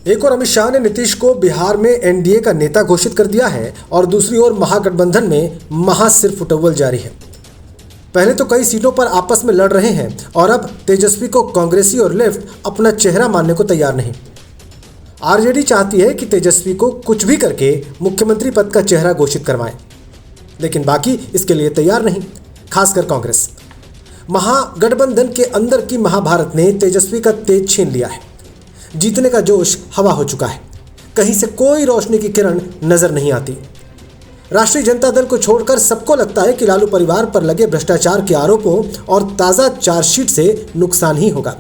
एक और अमित शाह ने नीतीश को बिहार में एनडीए का नेता घोषित कर दिया है और दूसरी ओर महागठबंधन में महासिर फुटबॉल जारी है। पहले तो कई सीटों पर आपस में लड़ रहे हैं और अब तेजस्वी को कांग्रेसी और लेफ्ट अपना चेहरा मानने को तैयार नहीं। आरजेडी चाहती है कि तेजस्वी को कुछ भी करके मुख्यमंत्री पद का चेहरा घोषित करवाएं, लेकिन बाकी इसके लिए तैयार नहीं, खासकर कांग्रेस। महागठबंधन के अंदर की महाभारत ने तेजस्वी का तेज छीन लिया है। जीतने का जोश हवा हो चुका है। कहीं से कोई रोशनी की किरण नजर नहीं आती। राष्ट्रीय जनता दल को छोड़कर सबको लगता है कि लालू परिवार पर लगे भ्रष्टाचार के आरोपों और ताज़ा चार्जशीट से नुकसान ही होगा।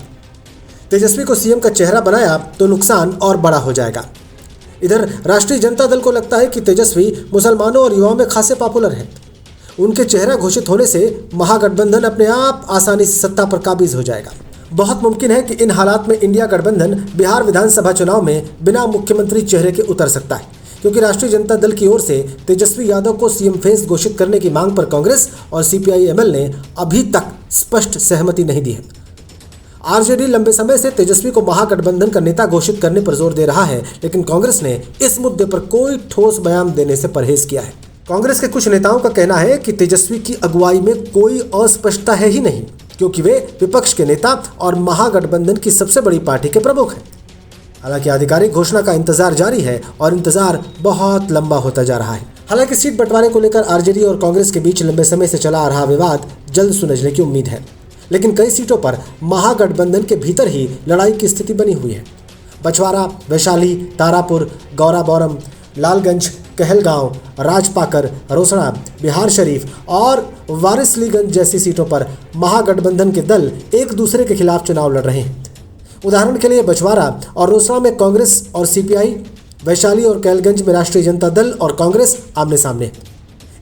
तेजस्वी को सीएम का चेहरा बनाया तो नुकसान और बड़ा हो जाएगा। इधर राष्ट्रीय जनता दल को लगता है कि तेजस्वी मुसलमानों और युवाओं में खासे पॉपुलर हैं। उनके चेहरा घोषित होने से महागठबंधन अपने आप आसानी से सत्ता पर काबिज हो जाएगा। बहुत मुमकिन है कि इन हालात में इंडिया गठबंधन बिहार विधानसभा चुनाव में बिना मुख्यमंत्री चेहरे के उतर सकता है, क्योंकि राष्ट्रीय जनता दल की ओर से तेजस्वी यादव को सीएम फेस घोषित करने की मांग पर कांग्रेस और सीपीआई-एमएल ने अभी तक स्पष्ट सहमति नहीं दी है। आरजेडी लंबे समय से तेजस्वी को महागठबंधन का नेता घोषित करने पर जोर दे रहा है, लेकिन कांग्रेस ने इस मुद्दे पर कोई ठोस बयान देने से परहेज किया है। कांग्रेस के कुछ नेताओं का कहना है कि तेजस्वी की अगुवाई में कोई अस्पष्टता है ही नहीं, क्योंकि वे विपक्ष के नेता और महागठबंधन की सबसे बड़ी पार्टी के प्रमुख हैं। हालांकि आधिकारिक घोषणा का इंतजार जारी है और इंतजार बहुत लंबा होता जा रहा है। हालांकि सीट बंटवारे को लेकर आरजेडी और कांग्रेस के बीच लंबे समय से चला आ रहा विवाद जल्द सुलझने की उम्मीद है, लेकिन कई सीटों पर महागठबंधन के भीतर ही लड़ाई की स्थिति बनी हुई है। बछवारा, वैशाली, तारापुर, गौराबौरम, लालगंज, कहलगांव, राजपाकर, रोसड़ा, बिहार शरीफ और वारिसलीगंज जैसी सीटों पर महागठबंधन के दल एक दूसरे के खिलाफ चुनाव लड़ रहे हैं। उदाहरण के लिए बछवारा और रोसड़ा में कांग्रेस और सीपीआई, वैशाली और कहलगंज में राष्ट्रीय जनता दल और कांग्रेस आमने सामने।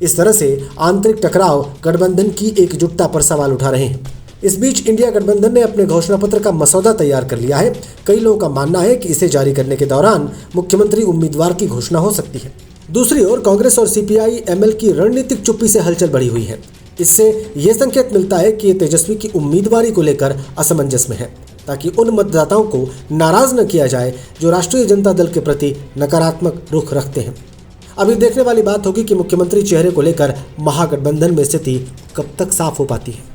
इस तरह से आंतरिक टकराव गठबंधन की एकजुटता पर सवाल उठा रहे हैं। इस बीच इंडिया गठबंधन ने अपने घोषणा पत्र का मसौदा तैयार कर लिया है। कई लोगों का मानना है कि इसे जारी करने के दौरान मुख्यमंत्री उम्मीदवार की घोषणा हो सकती है। दूसरी ओर कांग्रेस और सीपीआई-एमएल की रणनीतिक चुप्पी से हलचल बढ़ी हुई है। इससे यह संकेत मिलता है कि ये तेजस्वी की उम्मीदवारी को लेकर असमंजस में है, ताकि उन मतदाताओं को नाराज न किया जाए जो राष्ट्रीय जनता दल के प्रति नकारात्मक रुख रखते हैं। अभी देखने वाली बात होगी कि मुख्यमंत्री चेहरे को लेकर महागठबंधन में स्थिति कब तक साफ हो पाती है।